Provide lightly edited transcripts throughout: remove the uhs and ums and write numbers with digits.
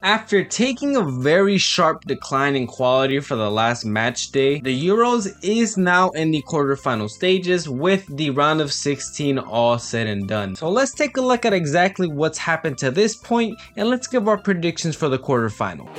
After taking a very sharp decline in quality for the last match day, the Euros is now in the quarterfinal stages with the round of 16 all said and done. So let's take a look at exactly what's happened to this point and let's give our predictions for the quarterfinal.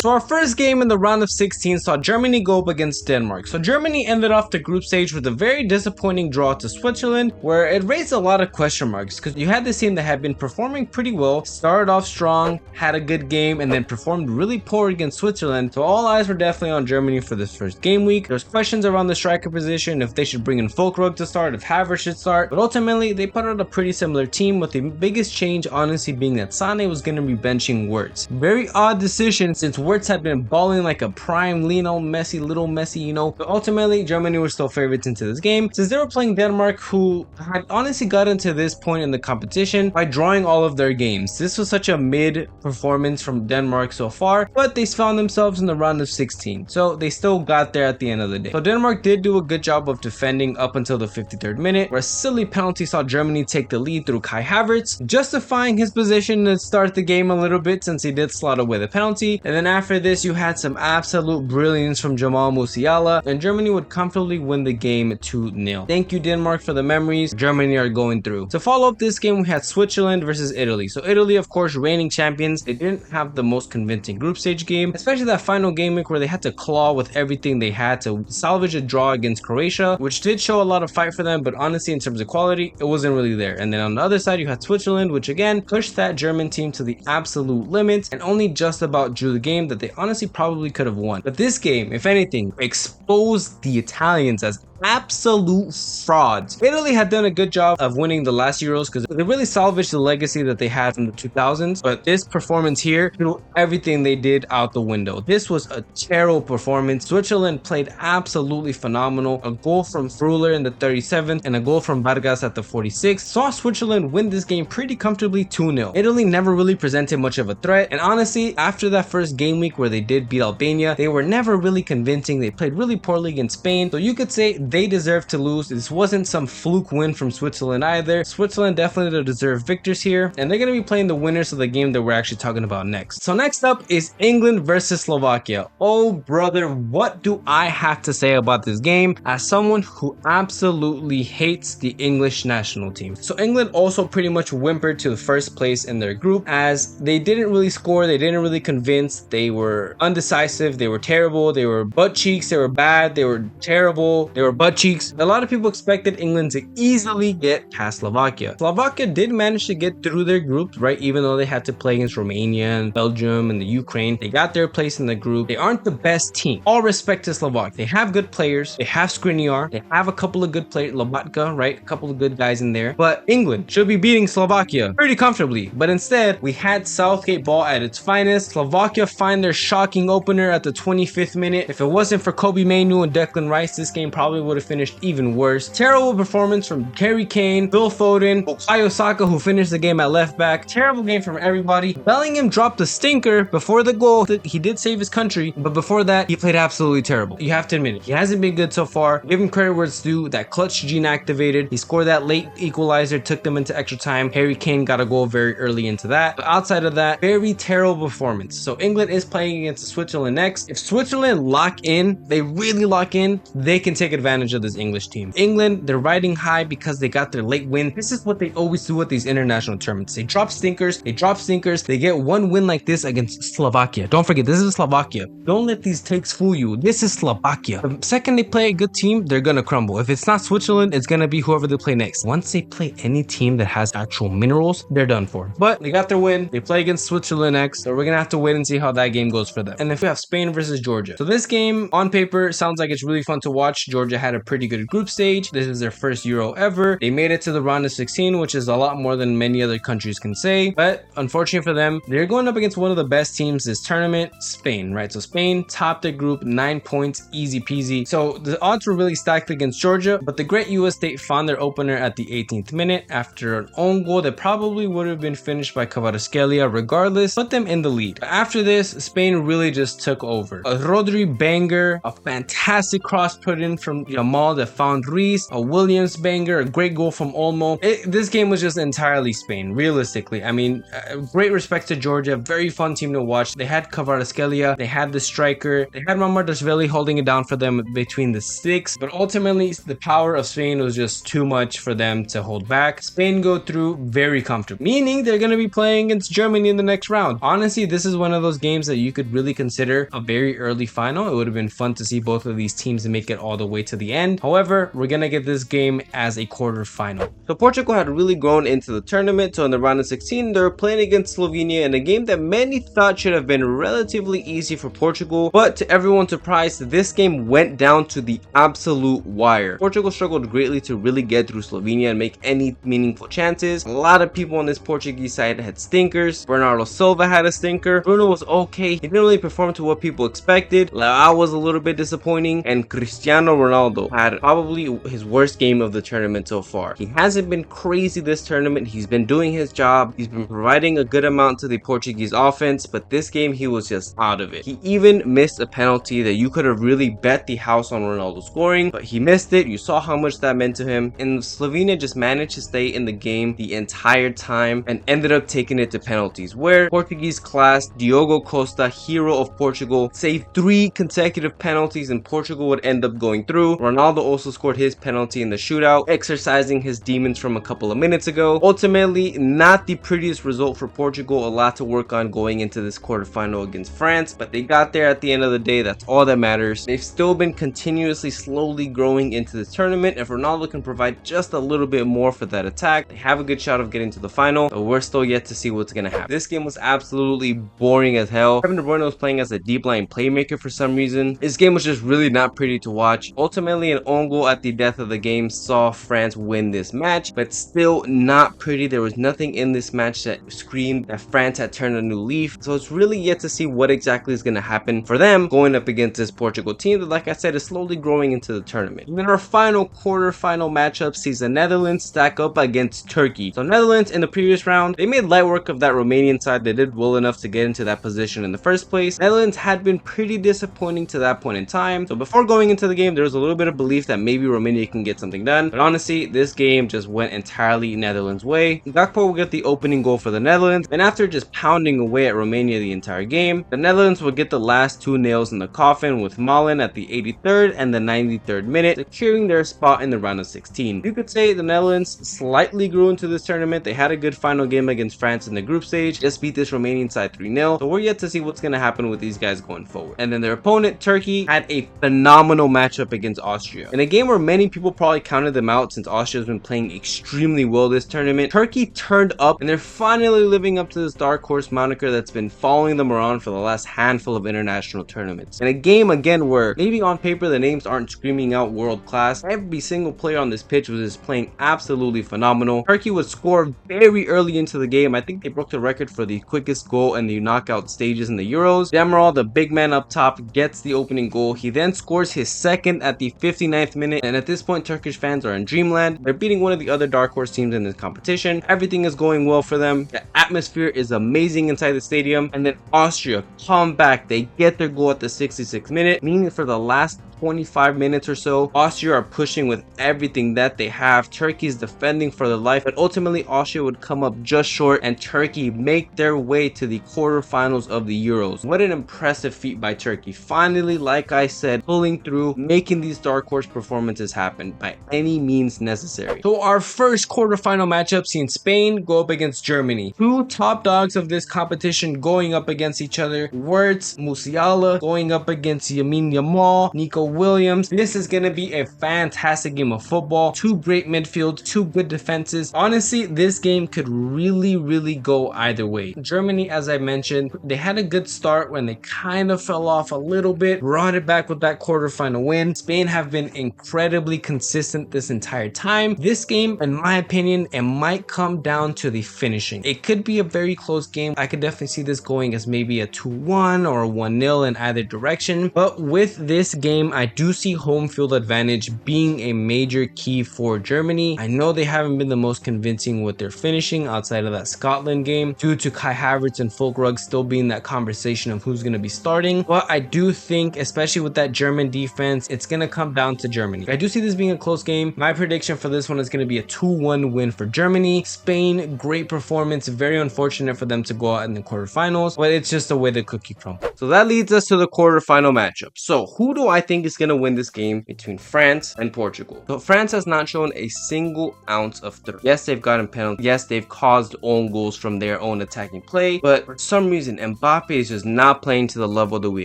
So our first game in the round of 16 saw Germany go up against Denmark. So Germany ended off the group stage with a very disappointing draw to Switzerland, where it raised a lot of question marks because you had this team that had been performing pretty well, started off strong, had a good game, and then performed really poor against Switzerland. So all eyes were definitely on Germany for this first game week. There's questions around the striker position, if they should bring in Füllkrug to start, if Havertz should start, but ultimately they put out a pretty similar team, with the biggest change honestly being that Sane was going to be benching Wirtz. Very odd decision since Wirtz had been balling like a prime Lionel Messi, little Messi, you know. But ultimately, Germany were still favorites into this game since they were playing Denmark, who had honestly gotten to this point in the competition by drawing all of their games. This was such a mid performance from Denmark so far, but they found themselves in the round of 16. So they still got there at the end of the day. So Denmark did do a good job of defending up until the 53rd minute, where a silly penalty saw Germany take the lead through Kai Havertz, justifying his position to start the game a little bit since he did slot away the penalty. And then after this, you had some absolute brilliance from Jamal Musiala, and Germany would comfortably win the game 2-0. Thank you, Denmark, for the memories Germany are going through. To follow up this game, we had Switzerland versus Italy. So Italy, of course, reigning champions. They didn't have the most convincing group stage game, especially that final game week where they had to claw with everything they had to salvage a draw against Croatia, which did show a lot of fight for them, but honestly, in terms of quality, it wasn't really there. And then on the other side, you had Switzerland, which again pushed that German team to the absolute limits and only just about drew the game that they honestly probably could have won. But this game, if anything, exposed the Italians as absolute frauds. Italy had done a good job of winning the last Euros because they really salvaged the legacy that they had from the 2000s, but this performance here threw everything they did out the window. This was a terrible performance. Switzerland played absolutely phenomenal. A goal from Früller in the 37th and a goal from Vargas at the 46th saw Switzerland win this game pretty comfortably 2-0. Italy never really presented much of a threat, and honestly, after that first game week where they did beat Albania, they were never really convincing. They played really poorly against Spain, so you could say they deserve to lose. This wasn't some fluke win from Switzerland either. Switzerland definitely deserve victors here, and they're going to be playing the winners of the game that we're actually talking about next. So next up is England versus Slovakia. Oh brother, what do I have to say about this game as someone who absolutely hates the English national team? So England also pretty much whimpered to the first place in their group as they didn't really score, they didn't really convince, they were undecisive, they were terrible, they were butt cheeks, they were bad, they were terrible, they were butt cheeks. A lot of people expected England to easily get past Slovakia. Slovakia did manage to get through their group, right? Even though they had to play against Romania and Belgium and the Ukraine, they got their place in the group. They aren't the best team. All respect to Slovakia. They have good players. They have Skriniar. They have a couple of good players, Lobatka, right? A couple of good guys in there. But England should be beating Slovakia pretty comfortably. But instead, we had Southgate ball at its finest. Slovakia find their shocking opener at the 25th minute. If it wasn't for Kobe Mainu and Declan Rice, this game probably would have finished even worse. Terrible performance from Harry Kane, Phil Foden, Bukayo Saka, who finished the game at left back. Terrible game from everybody. Bellingham dropped a stinker before the goal. He did save his country, but before that, he played absolutely terrible. You have to admit it. He hasn't been good so far. Give him credit where it's due. That clutch gene activated. He scored that late equalizer, took them into extra time. Harry Kane got a goal very early into that. But outside of that, very terrible performance. So England is playing against Switzerland next. If Switzerland lock in, they really lock in, they can take advantage of this English team. England, they're riding high because they got their late win. This is what they always do at these international tournaments. They drop stinkers, they get one win like this against Slovakia. Don't forget, this is Slovakia. Don't let these takes fool you. This is Slovakia. The second they play a good team, they're gonna crumble. If it's not Switzerland, it's gonna be whoever they play next. Once they play any team that has actual minerals, they're done for. But they got their win. They play against Switzerland next, so we're gonna have to wait and see how that game goes for them. And if we have Spain versus Georgia. So this game, on paper, sounds like it's really fun to watch. Georgia had a pretty good group stage. This is their first Euro ever. They made it to the round of 16, which is a lot more than many other countries can say. But unfortunately for them, they're going up against one of the best teams this tournament, Spain, right? So Spain topped their group, 9 points, easy peasy. So the odds were really stacked against Georgia, but the great US State found their opener at the 18th minute after an own goal that probably would have been finished by Kvaratskhelia regardless, put them in the lead. After this, Spain really just took over. A Rodri banger, a fantastic cross put in from Yamal that found Reese, a Williams banger, a great goal from Olmo. This game was just entirely Spain, realistically. I mean, great respect to Georgia, very fun team to watch. They had Kvaratskhelia, they had the striker, they had Mamardashvili holding it down for them between the sticks, but ultimately the power of Spain was just too much for them to hold back. Spain go through very comfortably, meaning they're going to be playing against Germany in the next round. Honestly, this is one of those games that you could really consider a very early final. It would have been fun to see both of these teams make it all the way to the end. However, we're going to get this game as a quarterfinal. So Portugal had really grown into the tournament. So in the round of 16, they were playing against Slovenia in a game that many thought should have been relatively easy for Portugal, but to everyone's surprise, this game went down to the absolute wire. Portugal struggled greatly to really get through Slovenia and make any meaningful chances. A lot of people on this Portuguese side had stinkers. Bernardo Silva had a stinker. Bruno was okay. He didn't really perform to what people expected. Leao was a little bit disappointing, and Cristiano Ronaldo had probably his worst game of the tournament so far. He hasn't been crazy this tournament. He's been doing his job. He's been providing a good amount to the Portuguese offense, but this game he was just out of it. He even missed a penalty that you could have really bet the house on Ronaldo scoring, but he missed it. You saw how much that meant to him, and Slovenia just managed to stay in the game the entire time and ended up taking it to penalties, where Portuguese class Diogo Costa, hero of Portugal, saved 3 consecutive penalties and Portugal would end up going through. Ronaldo also scored his penalty in the shootout, exercising his demons from a couple of minutes ago. Ultimately, not the prettiest result for Portugal. A lot to work on going into this quarterfinal against France, but they got there at the end of the day. That's all that matters. They've still been continuously slowly growing into this tournament. If Ronaldo can provide just a little bit more for that attack, they have a good shot of getting to the final, but we're still yet to see what's gonna happen. This game was absolutely boring as hell. Kevin De Bruyne was playing as a deep line playmaker for some reason. This game was just really not pretty to watch. Ultimately, an own goal at the death of the game saw France win this match, but still not pretty. There was nothing in this match that screamed that France had turned a new leaf, so it's really yet to see what exactly is going to happen for them going up against this Portugal team that, like I said, is slowly growing into the tournament. And then our final quarterfinal matchup sees the Netherlands stack up against Turkey. So Netherlands in the previous round, they made light work of that Romanian side. They did well enough to get into that position in the first place. Netherlands had been pretty disappointing to that point in time, so before going into the game, there was a little bit of belief that maybe Romania can get something done, but honestly, this game just went entirely Netherlands' way. Gakpo will get the opening goal for the Netherlands, and after just pounding away at Romania the entire game, the Netherlands will get the last 2 nails in the coffin, with Malen at the 83rd and the 93rd minute, securing their spot in the round of 16. You could say the Netherlands slightly grew into this tournament. They had a good final game against France in the group stage, just beat this Romanian side 3-0, so we're yet to see what's going to happen with these guys going forward. And then their opponent, Turkey, had a phenomenal matchup against Austria. In a game where many people probably counted them out since Austria has been playing extremely well this tournament, Turkey turned up, and they're finally living up to this dark horse moniker that's been following them around for the last handful of international tournaments. In a game again where maybe on paper the names aren't screaming out world class, every single player on this pitch was just playing absolutely phenomenal. Turkey would score very early into the game. I think they broke the record for the quickest goal in the knockout stages in the Euros. Demiral, the big man up top, gets the opening goal. He then scores his second at the 59th minute, and at this point Turkish fans are in dreamland. They're beating one of the other dark horse teams in this competition. Everything is going well for them. The atmosphere is amazing inside the stadium, and then Austria come back. They get their goal at the 66th minute, meaning for the last 25 minutes or so, Austria are pushing with everything that they have. Turkey is defending for their life, but ultimately Austria would come up just short, and Turkey make their way to the quarterfinals of the Euros. What an impressive feat by Turkey. Finally, like I said, pulling through, making these dark horse performances happen by any means necessary. So our first quarterfinal matchup seen Spain go up against Germany. 2 top dogs of this competition going up against each other. Wirtz, Musiala going up against Lamine Yamal, Nico Williams. This is going to be a fantastic game of football. 2 great midfields, 2 good defenses. Honestly, this game could really go either way. Germany, as I mentioned, they had a good start when they kind of fell off a little bit, brought it back with that quarterfinal win. Spain have been incredibly consistent this entire time. This game, in my opinion, it might come down to the finishing. It could be a very close game. I could definitely see this going as maybe a 2-1 or a 1-0 in either direction, but with this game, I do see home field advantage being a major key for Germany. I know they haven't been the most convincing with their finishing outside of that Scotland game due to Kai Havertz and Füllkrug still being that conversation of who's going to be starting. But I do think, especially with that German defense, it's going to come down to Germany. I do see this being a close game. My prediction for this one is going to be a 2-1 win for Germany. Spain, great performance. Very unfortunate for them to go out in the quarterfinals, but it's just the way the cookie crumbles. So that leads us to the quarterfinal matchup. So who do I think is going to win this game between France and Portugal? So France has not shown a single ounce of threat. Yes, they've gotten penalties. Yes, they've caused own goals from their own attacking play, but for some reason, Mbappe is just not playing to the level that we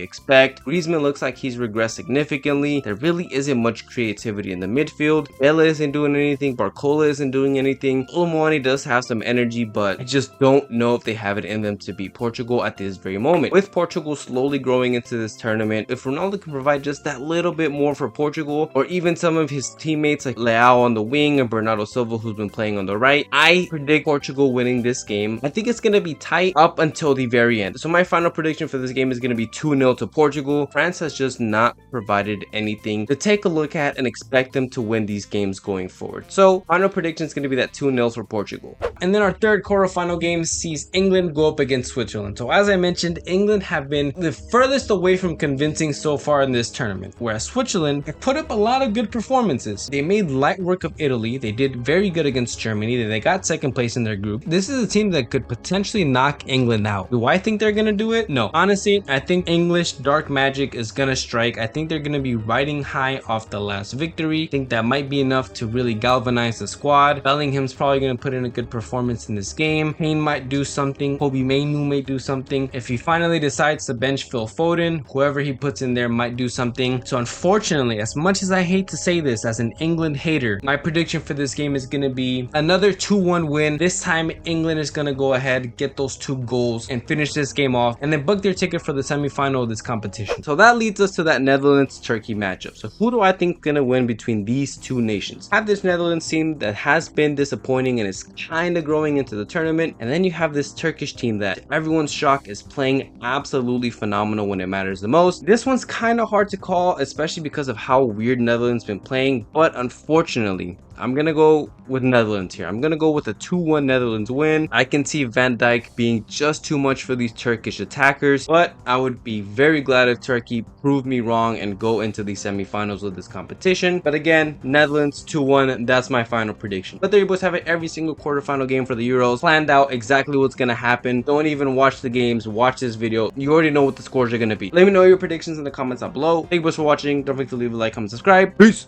expect. Griezmann looks like he's regressed significantly. There really isn't much creativity in the midfield. Bella isn't doing anything. Barcola isn't doing anything. Olomouani does have some energy, but I just don't know if they have it in them to beat Portugal at this very moment. With Portugal slowly growing into this tournament, if Ronaldo can provide just that little bit more for Portugal, or even some of his teammates like Leao on the wing and Bernardo Silva who's been playing on the right, I predict Portugal winning this game. I think it's going to be tight up until the very end. So my final prediction for this game is going to be 2-0 to Portugal. France has just not provided anything to take a look at and expect them to win these games going forward. So final prediction is going to be that 2-0 for Portugal. And then our third quarterfinal game sees England go up against Switzerland. So as I mentioned, England have been the furthest away from convincing so far in this tournament, whereas Switzerland have put up a lot of good performances. They made light work of Italy. They did very good against Germany. They got second place in their group. This is a team that could potentially knock England out. Do I think they're going to do it? No. Honestly, I think English dark magic is going to strike. I think they're going to be riding high off the last victory. I think that might be enough to really galvanize the squad. Bellingham's probably going to put in a good performance in this game. Kane might do something. Kobe Mainu may do something. If he finally decides to bench Phil Foden, whoever he puts in there might do something. So unfortunately, as much as I hate to say this as an England hater, my prediction for this game is going to be another 2-1 win. This time England is going to go ahead, get those 2 goals and finish this game off, and then book their ticket for the semi-final of this competition. So that leads us to that Netherlands-Turkey matchup. So who do I think is going to win between these two nations? I have this Netherlands team that has been disappointing and is kind of growing into the tournament, and then you have this Turkish team that everyone's shocked is playing absolutely phenomenal when it matters the most. This one's kind of hard to call, especially because of how weird Netherlands been playing, but unfortunately I'm going to go with Netherlands here. I'm going to go with a 2-1 Netherlands win. I can see Van Dijk being just too much for these Turkish attackers, but I would be very glad if Turkey proved me wrong and go into the semifinals of this competition. But again, Netherlands 2-1, that's my final prediction. But there you boys have it, every single quarterfinal game for the Euros. Planned out exactly what's going to happen. Don't even watch the games, watch this video. You already know what the scores are going to be. Let me know your predictions in the comments down below. Thank you boys for watching. Don't forget to leave a like, comment, subscribe. Peace.